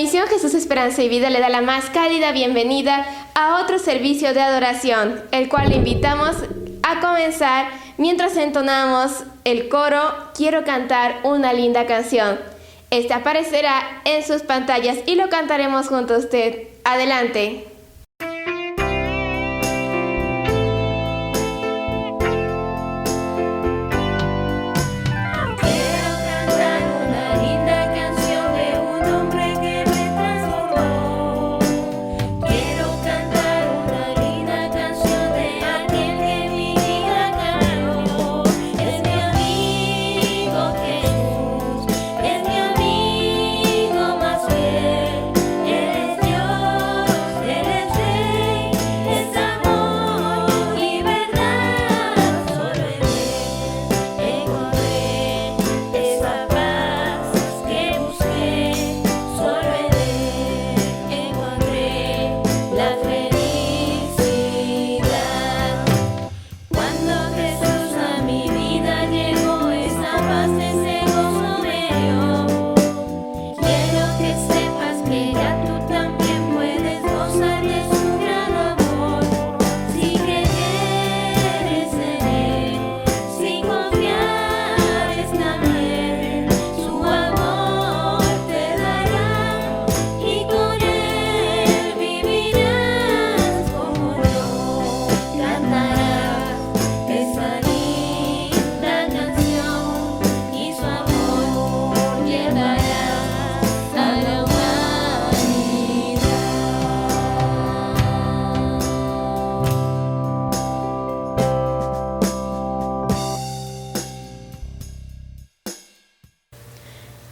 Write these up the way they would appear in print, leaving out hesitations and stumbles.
Misión Jesús Esperanza y Vida le da la más cálida bienvenida a otro servicio de adoración, el cual le invitamos a comenzar mientras entonamos el coro Quiero cantar una linda canción. Este aparecerá en sus pantallas y lo cantaremos junto a usted. Adelante.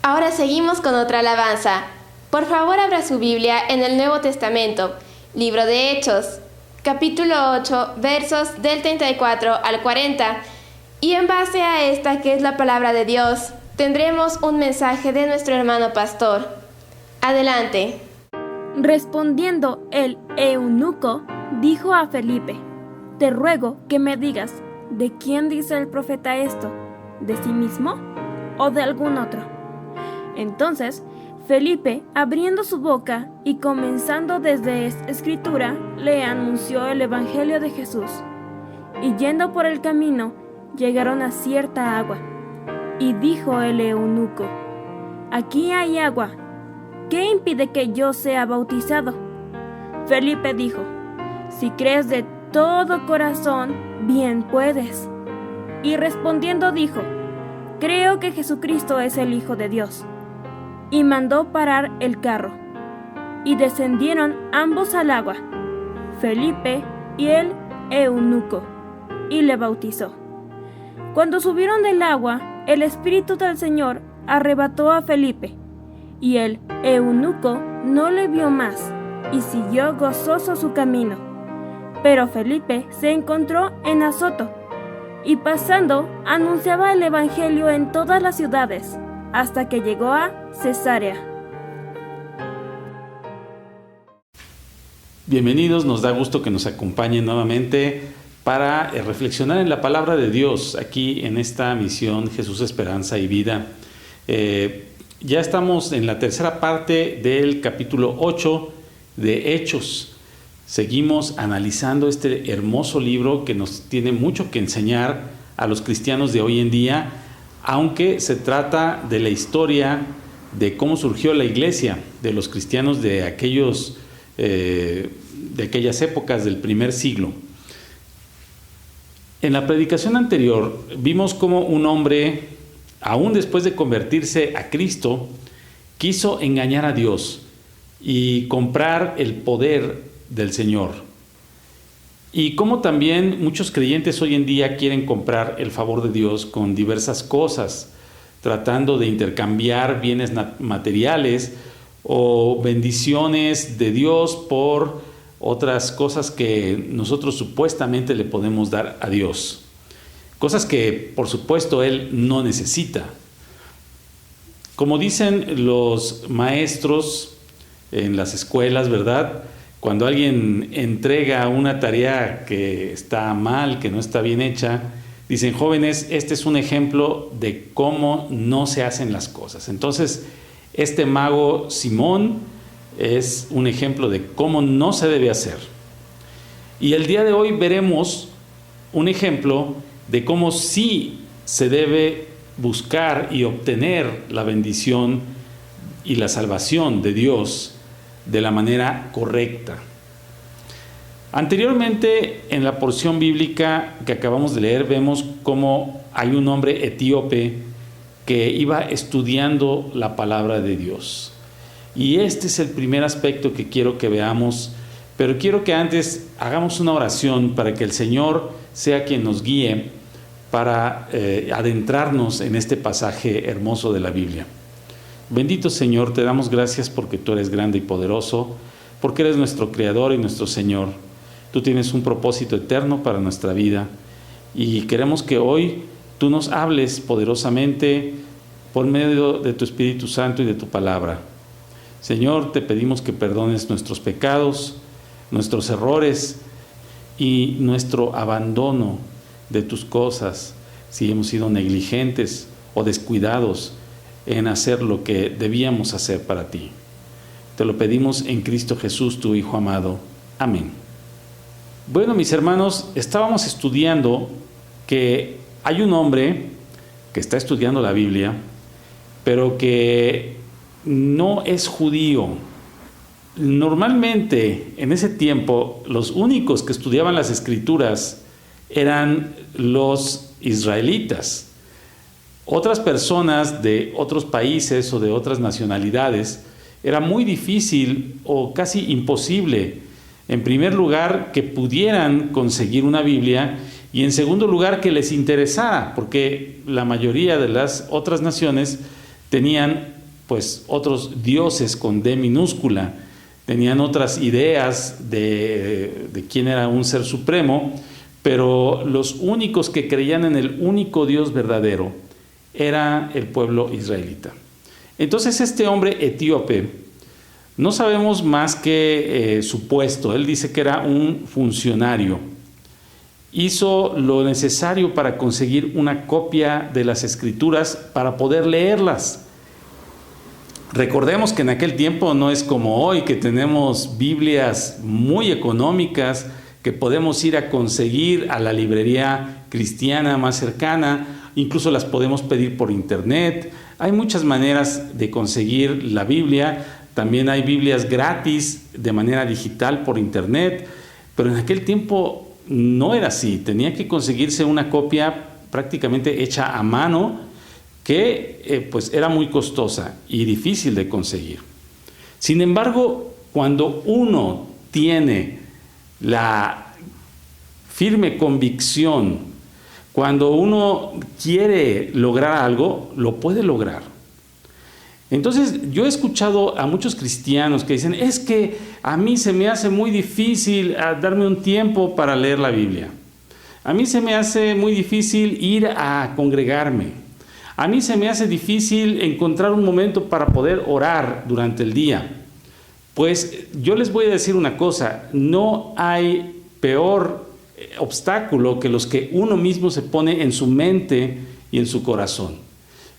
Ahora seguimos con otra alabanza. Por favor, abra su Biblia en el Nuevo Testamento, Libro de Hechos, capítulo 8, versos del 34 al 40. Y en base a esta, que es la palabra de Dios, tendremos un mensaje de nuestro hermano pastor. Adelante. Respondiendo el eunuco, dijo a Felipe: Te ruego que me digas, ¿de quién dice el profeta esto? ¿De sí mismo o de algún otro? Entonces, Felipe, abriendo su boca y comenzando desde esta escritura, le anunció el evangelio de Jesús. Y yendo por el camino, llegaron a cierta agua. Y dijo el eunuco: Aquí hay agua. ¿Qué impide que yo sea bautizado? Felipe dijo: Si crees de todo corazón, bien puedes. Y respondiendo dijo: Creo que Jesucristo es el Hijo de Dios. Y mandó parar el carro. Y descendieron ambos al agua, Felipe y el eunuco, y le bautizó. Cuando subieron del agua, el Espíritu del Señor arrebató a Felipe, y el eunuco no le vio más, y siguió gozoso su camino. Pero Felipe se encontró en Azoto, y pasando anunciaba el evangelio en todas las ciudades, hasta que llegó a Cesarea. Bienvenidos, nos da gusto que nos acompañen nuevamente para reflexionar en la palabra de Dios aquí en esta misión Jesús Esperanza y Vida. Ya estamos en la tercera parte del capítulo 8 de Hechos. Seguimos analizando este hermoso libro que nos tiene mucho que enseñar a los cristianos de hoy en día, aunque se trata de la historia de cómo surgió la iglesia, de los cristianos de aquellas épocas del primer siglo. En la predicación anterior vimos cómo un hombre, aún después de convertirse a Cristo, quiso engañar a Dios y comprar el poder del Señor. Y cómo también muchos creyentes hoy en día quieren comprar el favor de Dios con diversas cosas, tratando de intercambiar bienes materiales o bendiciones de Dios por otras cosas que nosotros supuestamente le podemos dar a Dios. Cosas que, por supuesto, Él no necesita. Como dicen los maestros en las escuelas, ¿verdad? Cuando alguien entrega una tarea que está mal, que no está bien hecha, dicen: jóvenes, este es un ejemplo de cómo no se hacen las cosas. Entonces, este mago Simón es un ejemplo de cómo no se debe hacer. Y el día de hoy veremos un ejemplo de cómo sí se debe buscar y obtener la bendición y la salvación de Dios de la manera correcta. Anteriormente, en la porción bíblica que acabamos de leer, vemos cómo hay un hombre etíope que iba estudiando la palabra de Dios. Y este es el primer aspecto que quiero que veamos, pero quiero que antes hagamos una oración para que el Señor sea quien nos guíe para adentrarnos en este pasaje hermoso de la Biblia. Bendito Señor, te damos gracias porque tú eres grande y poderoso, porque eres nuestro Creador y nuestro Señor. Tú tienes un propósito eterno para nuestra vida y queremos que hoy tú nos hables poderosamente por medio de tu Espíritu Santo y de tu palabra. Señor, te pedimos que perdones nuestros pecados, nuestros errores y nuestro abandono de tus cosas, si hemos sido negligentes o descuidados en hacer lo que debíamos hacer para ti. Te lo pedimos en Cristo Jesús, tu Hijo amado. Amén. Bueno, mis hermanos, estábamos estudiando que hay un hombre que está estudiando la Biblia, pero que no es judío. Normalmente, en ese tiempo, los únicos que estudiaban las Escrituras eran los israelitas. Otras personas de otros países o de otras nacionalidades, era muy difícil o casi imposible, en primer lugar, que pudieran conseguir una Biblia y en segundo lugar, que les interesara, porque la mayoría de las otras naciones tenían pues otros dioses con D minúscula, tenían otras ideas de quién era un ser supremo, pero los únicos que creían en el único Dios verdadero era el pueblo israelita. Entonces este hombre etíope, no sabemos más que su puesto. Él dice que era un funcionario. Hizo lo necesario para conseguir una copia de las Escrituras para poder leerlas. Recordemos que en aquel tiempo no es como hoy, que tenemos Biblias muy económicas que podemos ir a conseguir a la librería cristiana más cercana, incluso las podemos pedir por internet. Hay muchas maneras de conseguir la Biblia. También hay Biblias gratis de manera digital por internet, pero en aquel tiempo no era así. Tenía que conseguirse una copia prácticamente hecha a mano que pues era muy costosa y difícil de conseguir. Sin embargo, cuando uno tiene la firme convicción, cuando uno quiere lograr algo, lo puede lograr. Entonces, yo he escuchado a muchos cristianos que dicen, es que a mí se me hace muy difícil darme un tiempo para leer la Biblia. A mí se me hace muy difícil ir a congregarme. A mí se me hace difícil encontrar un momento para poder orar durante el día. Pues yo les voy a decir una cosa, no hay peor obstáculo que los que uno mismo se pone en su mente y en su corazón.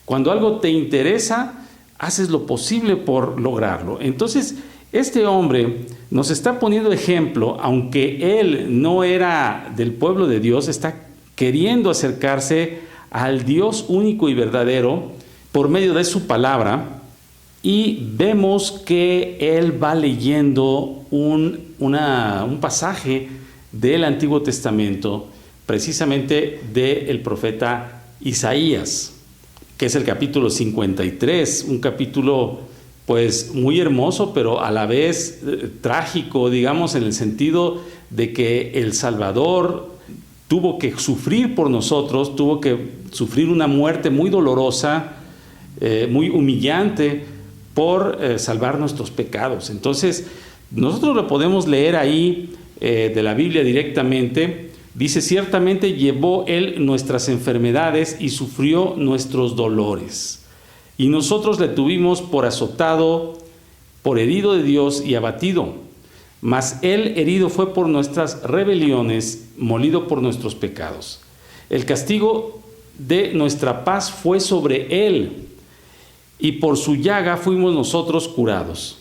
Cuando algo te interesa, haces lo posible por lograrlo. Entonces, este hombre nos está poniendo ejemplo, aunque él no era del pueblo de Dios, está queriendo acercarse al Dios único y verdadero por medio de su palabra, y vemos que él va leyendo un pasaje del Antiguo Testamento, precisamente del profeta Isaías, que es el capítulo 53, un capítulo pues muy hermoso, pero a la vez trágico, digamos, en el sentido de que el Salvador tuvo que sufrir por nosotros, tuvo que sufrir una muerte muy dolorosa, muy humillante, por salvar nuestros pecados. Entonces, nosotros lo podemos leer ahí de la Biblia directamente. Dice, ciertamente llevó él nuestras enfermedades y sufrió nuestros dolores. Y nosotros le tuvimos por azotado, por herido de Dios y abatido. Mas él herido fue por nuestras rebeliones, molido por nuestros pecados. El castigo de nuestra paz fue sobre él, y por su llaga fuimos nosotros curados.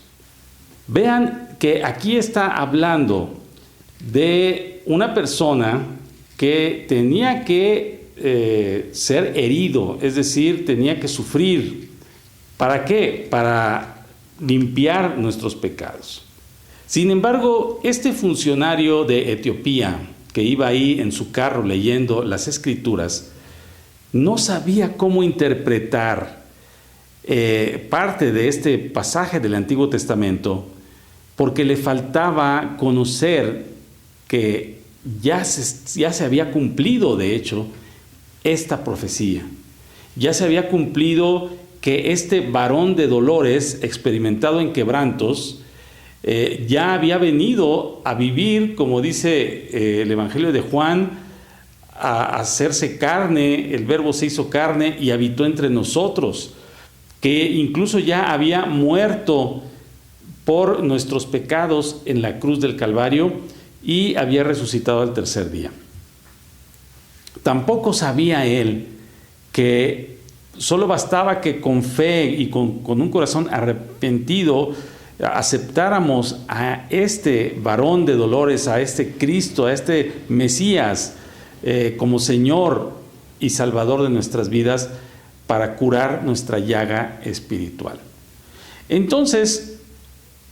Vean que aquí está hablando de una persona que tenía que ser herido, es decir, tenía que sufrir. ¿Para qué? Para limpiar nuestros pecados. Sin embargo, este funcionario de Etiopía, que iba ahí en su carro leyendo las Escrituras, no sabía cómo interpretar parte de este pasaje del Antiguo Testamento, porque le faltaba conocer que ya se había cumplido, de hecho, esta profecía. Ya se había cumplido que este varón de dolores, experimentado en quebrantos, ya había venido a vivir, como dice el Evangelio de Juan, a hacerse carne. El Verbo se hizo carne y habitó entre nosotros, que incluso ya había muerto por nuestros pecados en la cruz del Calvario y había resucitado al tercer día. Tampoco sabía él que solo bastaba que con fe y con un corazón arrepentido aceptáramos a este varón de dolores, a este Cristo, a este Mesías como Señor y Salvador de nuestras vidas, para curar nuestra llaga espiritual. Entonces,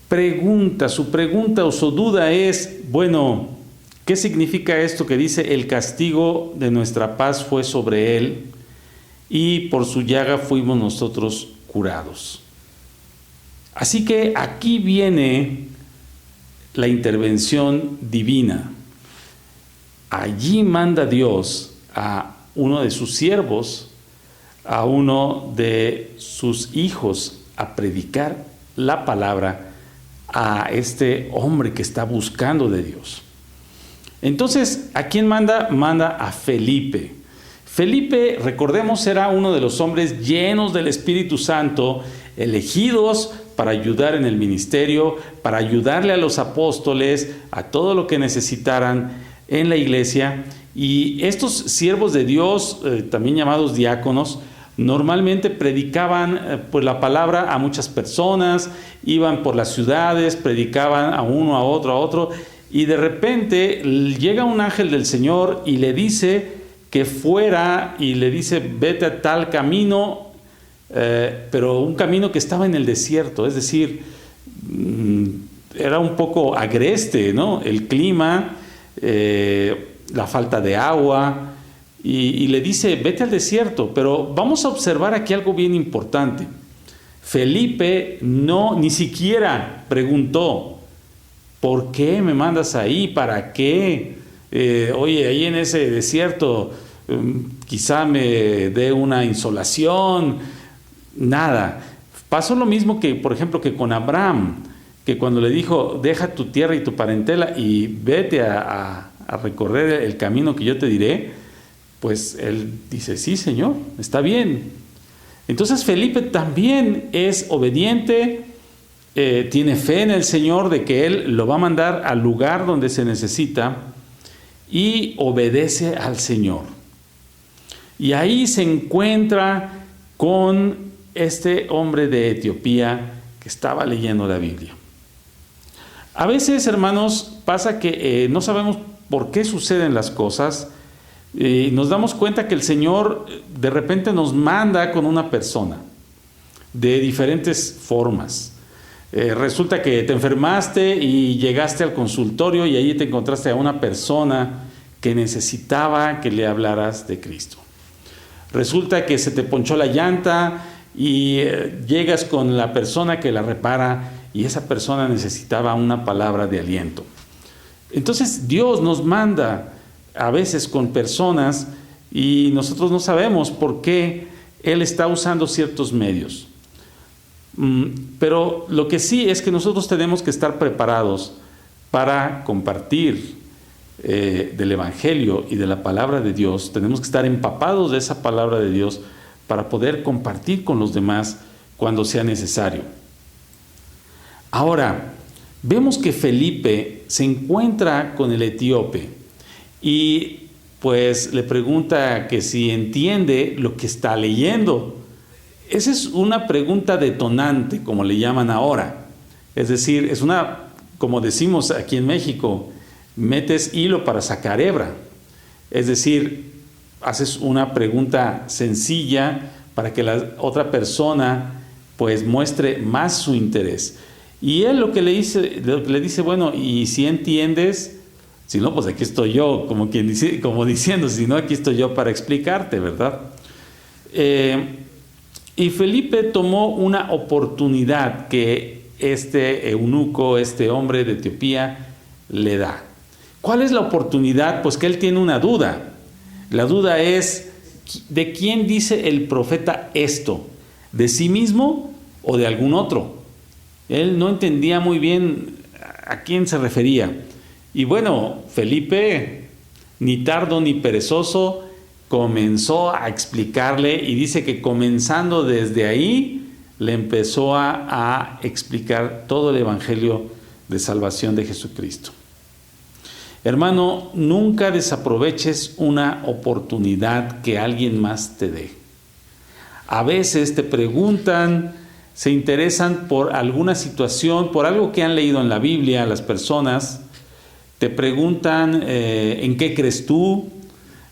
su pregunta o su duda es, bueno, ¿qué significa esto que dice: el castigo de nuestra paz fue sobre él y por su llaga fuimos nosotros curados? Así que aquí viene la intervención divina. Allí manda Dios a uno de sus siervos, a uno de sus hijos, a predicar la palabra a este hombre que está buscando de Dios. Entonces, ¿a quién manda? Manda a Felipe. Felipe, recordemos, era uno de los hombres llenos del Espíritu Santo, elegidos para ayudar en el ministerio, para ayudarle a los apóstoles, a todo lo que necesitaran en la iglesia. Y estos siervos de Dios, también llamados diáconos, normalmente predicaban pues la palabra a muchas personas, iban por las ciudades, predicaban a uno, a otro, y de repente llega un ángel del Señor y le dice que fuera, y le dice: vete a tal camino, pero un camino que estaba en el desierto, es decir, era un poco agreste, ¿no? El clima, la falta de agua, y le dice: vete al desierto. Pero vamos a observar aquí algo bien importante. Felipe ni siquiera preguntó: ¿por qué me mandas ahí? ¿Para qué? Oye, ahí en ese desierto quizá me dé una insolación. Nada. Pasó lo mismo que, por ejemplo, que con Abraham, que cuando le dijo: deja tu tierra y tu parentela y vete a recorrer el camino que yo te diré, pues él dice: sí, Señor, está bien. Entonces Felipe también es obediente, tiene fe en el Señor de que Él lo va a mandar al lugar donde se necesita, y obedece al Señor. Y ahí se encuentra con este hombre de Etiopía que estaba leyendo la Biblia. A veces, hermanos, pasa que no sabemos por qué suceden las cosas. Nos damos cuenta que el Señor de repente nos manda con una persona de diferentes formas. Resulta que te enfermaste y llegaste al consultorio y allí te encontraste a una persona que necesitaba que le hablaras de Cristo. Resulta que se te ponchó la llanta y llegas con la persona que la repara, y esa persona necesitaba una palabra de aliento. Entonces Dios nos manda a veces con personas y nosotros no sabemos por qué Él está usando ciertos medios. Pero lo que sí es que nosotros tenemos que estar preparados para compartir del Evangelio y de la palabra de Dios. Tenemos que estar empapados de esa palabra de Dios para poder compartir con los demás cuando sea necesario. Ahora, vemos que Felipe se encuentra con el etíope y pues le pregunta que si entiende lo que está leyendo. Esa es una pregunta detonante, como le llaman ahora. Es decir, es una, como decimos aquí en México, metes hilo para sacar hebra. Es decir, haces una pregunta sencilla para que la otra persona pues muestre más su interés. Y él lo que le dice, bueno, y si entiendes, si no, pues aquí estoy yo, como diciendo, si no, aquí estoy yo para explicarte, ¿verdad? Y Felipe tomó una oportunidad que este eunuco, este hombre de Etiopía, le da. ¿Cuál es la oportunidad? Pues que él tiene una duda. La duda es, ¿de quién dice el profeta esto? ¿De sí mismo o de algún otro? Él no entendía muy bien a quién se refería. Y bueno, Felipe, ni tardo ni perezoso, comenzó a explicarle, y dice que comenzando desde ahí, le empezó a explicar todo el evangelio de salvación de Jesucristo. Hermano, nunca desaproveches una oportunidad que alguien más te dé. A veces te preguntan, se interesan por alguna situación, por algo que han leído en la Biblia, las personas, te preguntan ¿en qué crees tú?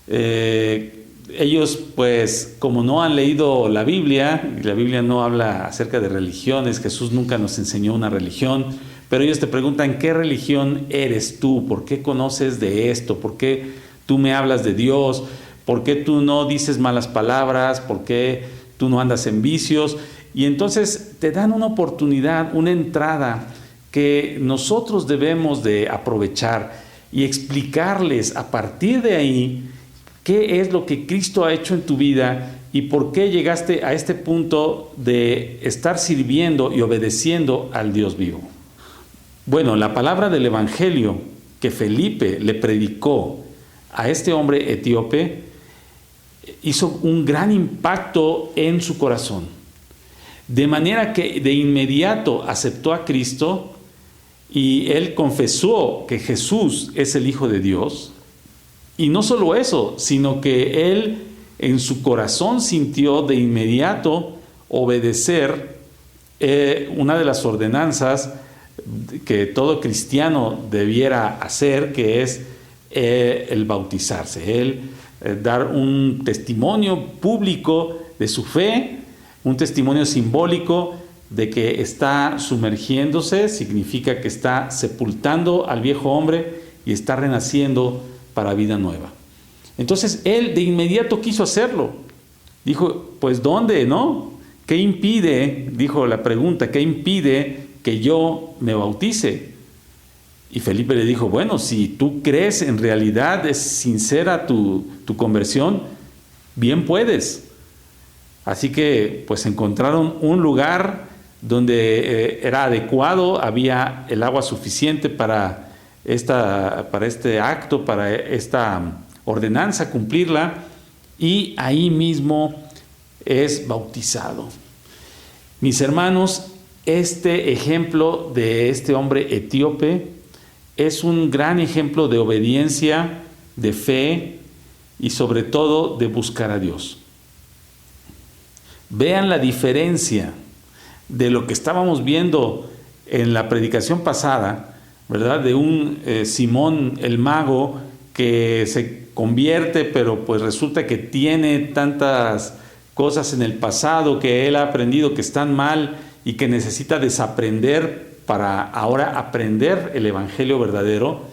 Ellos pues como no han leído la Biblia, y la Biblia no habla acerca de religiones, Jesús nunca nos enseñó una religión, pero ellos te preguntan ¿qué religión eres tú? ¿Por qué conoces de esto? ¿Por qué tú me hablas de Dios? ¿Por qué tú no dices malas palabras? ¿Por qué tú no andas en vicios? Y entonces te dan una oportunidad, una entrada que nosotros debemos de aprovechar y explicarles a partir de ahí qué es lo que Cristo ha hecho en tu vida y por qué llegaste a este punto de estar sirviendo y obedeciendo al Dios vivo. Bueno, la palabra del Evangelio que Felipe le predicó a este hombre etíope hizo un gran impacto en su corazón. De manera que de inmediato aceptó a Cristo y él confesó que Jesús es el Hijo de Dios. Y no solo eso, sino que él en su corazón sintió de inmediato obedecer una de las ordenanzas que todo cristiano debiera hacer, que es el bautizarse, el dar un testimonio público de su fe, un testimonio simbólico de que está sumergiéndose, significa que está sepultando al viejo hombre y está renaciendo para vida nueva. Entonces él de inmediato quiso hacerlo. Dijo, pues ¿dónde, no? ¿Qué impide? Dijo la pregunta, ¿qué impide que yo me bautice? Y Felipe le dijo, bueno, si tú crees en realidad, es sincera tu conversión, bien puedes. Así que pues encontraron un lugar donde era adecuado, había el agua suficiente para este acto, para esta ordenanza, cumplirla, y ahí mismo es bautizado. Mis hermanos, este ejemplo de este hombre etíope es un gran ejemplo de obediencia, de fe y sobre todo de buscar a Dios. Vean la diferencia de lo que estábamos viendo en la predicación pasada, ¿verdad? De un Simón el mago que se convierte, pero pues resulta que tiene tantas cosas en el pasado que él ha aprendido que están mal y que necesita desaprender para ahora aprender el evangelio verdadero.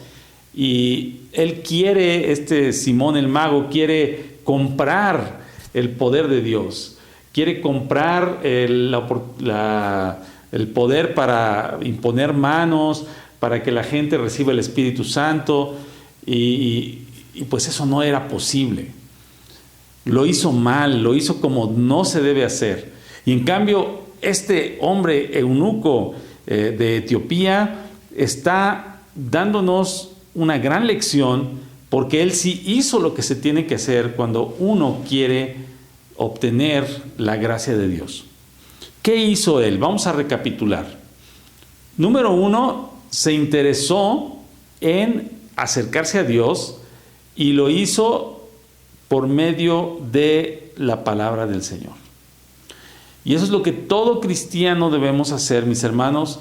Y él quiere, este Simón el mago quiere comprar el poder de Dios, quiere comprar el poder para imponer manos, para que la gente reciba el Espíritu Santo, y pues eso no era posible. Lo hizo mal, lo hizo como no se debe hacer. Y en cambio, este hombre eunuco de Etiopía está dándonos una gran lección, porque él sí hizo lo que se tiene que hacer cuando uno quiere obtener la gracia de Dios. ¿Qué hizo él? Vamos a recapitular. Número 1, se interesó en acercarse a Dios y lo hizo por medio de la palabra del Señor. Y eso es lo que todo cristiano debemos hacer, mis hermanos.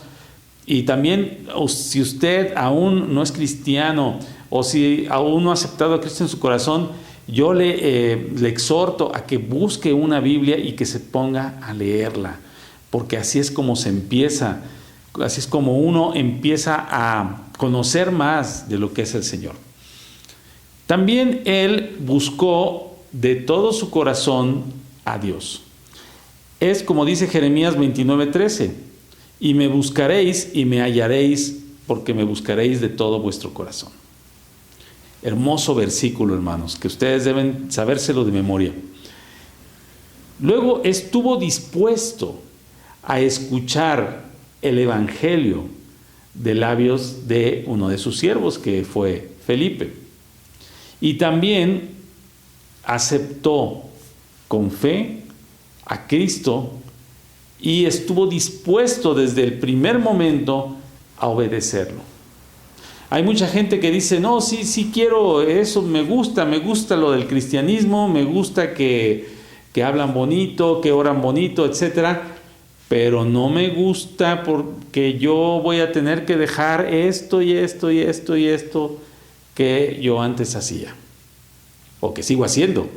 Y también, si usted aún no es cristiano o si aún no ha aceptado a Cristo en su corazón, yo le exhorto a que busque una Biblia y que se ponga a leerla, porque así es como se empieza, así es como uno empieza a conocer más de lo que es el Señor. También él buscó de todo su corazón a Dios. Es como dice Jeremías 29:13, y me buscaréis y me hallaréis, porque me buscaréis de todo vuestro corazón. Hermoso versículo, hermanos, que ustedes deben sabérselo de memoria. Luego estuvo dispuesto a escuchar el evangelio de labios de uno de sus siervos, que fue Felipe. Y también aceptó con fe a Cristo y estuvo dispuesto desde el primer momento a obedecerlo. Hay mucha gente que dice, no, sí quiero eso, me gusta lo del cristianismo, me gusta que hablan bonito, que oran bonito, etcétera, pero no me gusta porque yo voy a tener que dejar esto y esto y esto y esto que yo antes hacía, o que sigo haciendo.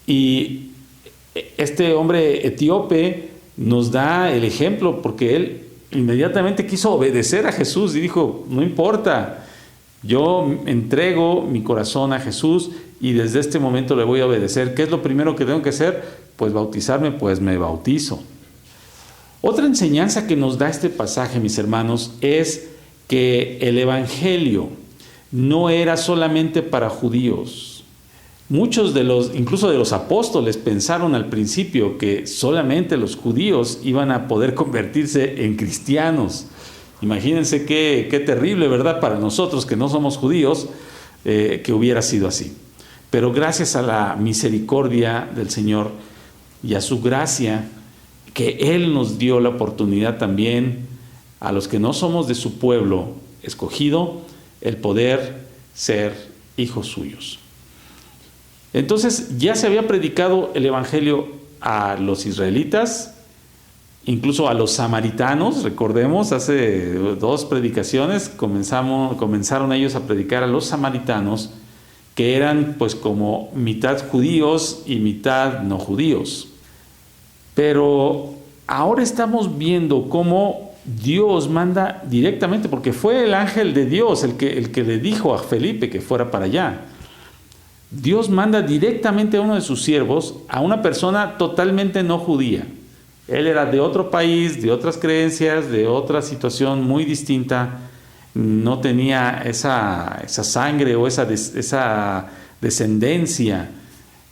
Y este hombre etíope nos da el ejemplo, porque él inmediatamente quiso obedecer a Jesús y dijo, no importa, yo entrego mi corazón a Jesús y desde este momento le voy a obedecer. ¿Qué es lo primero que tengo que hacer? Pues bautizarme, pues me bautizo. Otra enseñanza que nos da este pasaje, mis hermanos, es que el evangelio no era solamente para judíos. Muchos incluso de los apóstoles, pensaron al principio que solamente los judíos iban a poder convertirse en cristianos. Imagínense qué terrible, ¿verdad? Para nosotros que no somos judíos, que hubiera sido así. Pero gracias a la misericordia del Señor y a su gracia, que Él nos dio la oportunidad también a los que no somos de su pueblo escogido, el poder ser hijos suyos. Entonces ya se había predicado el evangelio a los israelitas, incluso a los samaritanos. Recordemos, hace 2 predicaciones comenzaron ellos a predicar a los samaritanos, que eran pues como mitad judíos y mitad no judíos. Pero ahora estamos viendo cómo Dios manda directamente, porque fue el ángel de Dios el que le dijo a Felipe que fuera para allá. Dios manda directamente a uno de sus siervos, a una persona totalmente no judía. Él era de otro país, de otras creencias, de otra situación muy distinta. No tenía esa sangre o esa descendencia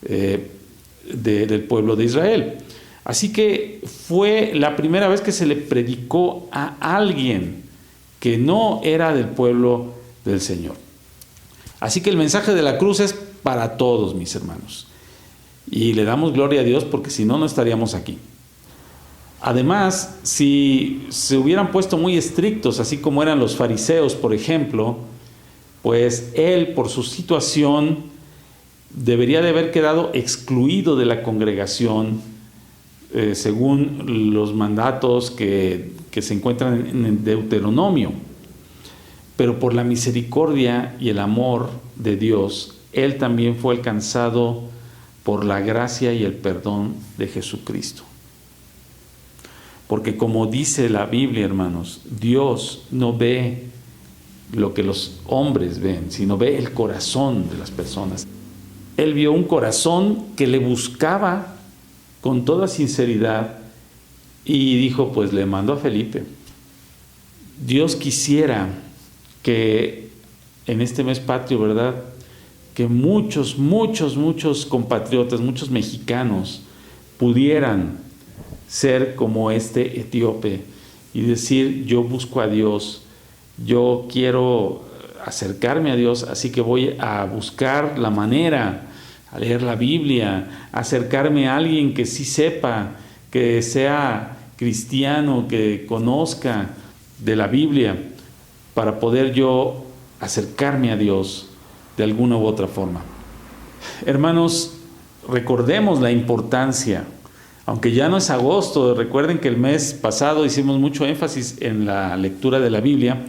del pueblo de Israel. Así que fue la primera vez que se le predicó a alguien que no era del pueblo del Señor. Así que el mensaje de la cruz es para todos, mis hermanos. Y le damos gloria a Dios, porque si no, no estaríamos aquí. Además, si se hubieran puesto muy estrictos, así como eran los fariseos, por ejemplo, pues él, por su situación, debería de haber quedado excluido de la congregación, según los mandatos que se encuentran en el Deuteronomio. Pero por la misericordia y el amor de Dios, él también fue alcanzado por la gracia y el perdón de Jesucristo. Porque como dice la Biblia, hermanos, Dios no ve lo que los hombres ven, sino ve el corazón de las personas. Él vio un corazón que le buscaba con toda sinceridad y dijo, pues le mando a Felipe. Dios quisiera que en este mes patrio, ¿verdad?, que muchos compatriotas, muchos mexicanos pudieran ser como este etíope y decir, yo busco a Dios, yo quiero acercarme a Dios, así que voy a buscar la manera, a leer la Biblia, a acercarme a alguien que sí sepa, que sea cristiano, que conozca de la Biblia, para poder yo acercarme a Dios de alguna u otra forma. Hermanos, recordemos la importancia Aunque ya no es agosto, recuerden que el mes pasado hicimos mucho énfasis en la lectura de la Biblia,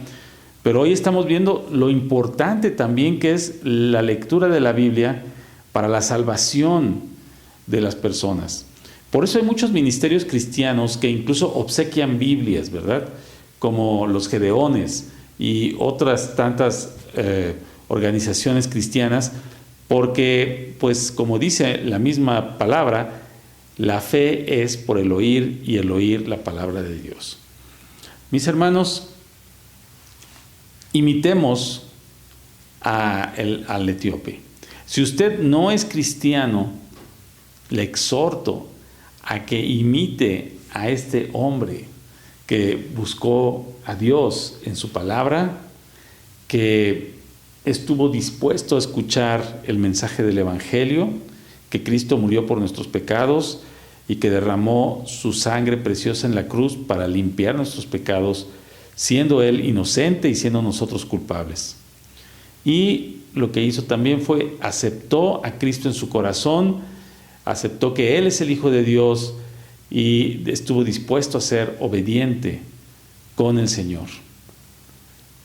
pero hoy estamos viendo lo importante también que es la lectura de la Biblia para la salvación de las personas. Por eso hay muchos ministerios cristianos que incluso obsequian Biblias, ¿verdad? Como los Gedeones y otras tantas organizaciones cristianas, porque, pues, como dice la misma palabra, la fe es por el oír y el oír la palabra de Dios. Mis hermanos, imitemos al etíope. Si usted no es cristiano, le exhorto a que imite a este hombre que buscó a Dios en su palabra, que estuvo dispuesto a escuchar el mensaje del Evangelio, que Cristo murió por nuestros pecados y que derramó su sangre preciosa en la cruz para limpiar nuestros pecados, siendo Él inocente y siendo nosotros culpables. Y lo que hizo también fue aceptó a Cristo en su corazón, aceptó que Él es el Hijo de Dios y estuvo dispuesto a ser obediente con el Señor.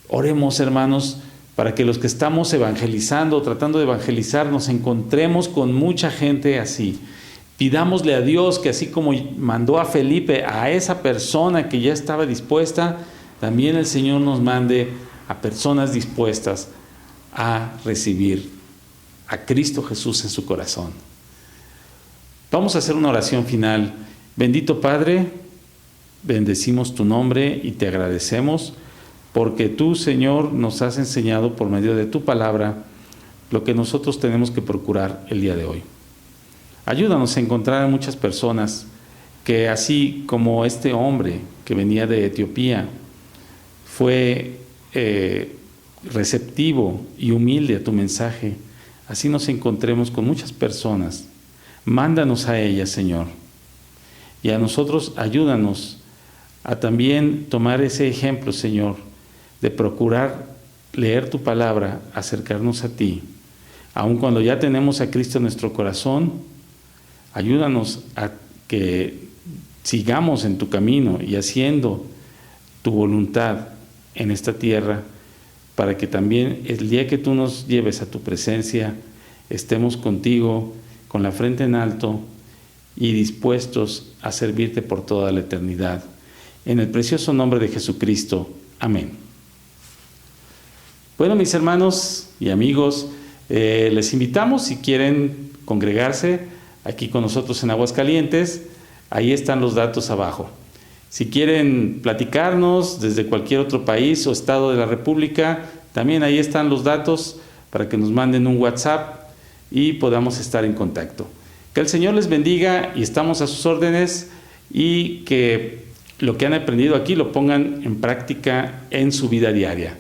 Oremos, hermanos, para que los que estamos evangelizando, tratando de evangelizar, nos encontremos con mucha gente así. Pidámosle a Dios que así como mandó a Felipe a esa persona que ya estaba dispuesta, también el Señor nos mande a personas dispuestas a recibir a Cristo Jesús en su corazón. Vamos a hacer una oración final. Bendito Padre, bendecimos tu nombre y te agradecemos porque tú, Señor, nos has enseñado por medio de tu palabra lo que nosotros tenemos que procurar el día de hoy. Ayúdanos a encontrar a muchas personas que, así como este hombre que venía de Etiopía, fue receptivo y humilde a tu mensaje, así nos encontremos con muchas personas. Mándanos a ellas, Señor, y a nosotros ayúdanos a también tomar ese ejemplo, Señor, de procurar leer tu palabra, acercarnos a ti. Aun cuando ya tenemos a Cristo en nuestro corazón, ayúdanos a que sigamos en tu camino y haciendo tu voluntad en esta tierra, para que también el día que tú nos lleves a tu presencia, estemos contigo con la frente en alto y dispuestos a servirte por toda la eternidad. En el precioso nombre de Jesucristo. Amén. Bueno, mis hermanos y amigos, les invitamos, si quieren congregarse aquí con nosotros en Aguascalientes, ahí están los datos abajo. Si quieren platicarnos desde cualquier otro país o estado de la República, también ahí están los datos para que nos manden un WhatsApp y podamos estar en contacto. Que el Señor les bendiga y estamos a sus órdenes, y que lo que han aprendido aquí lo pongan en práctica en su vida diaria.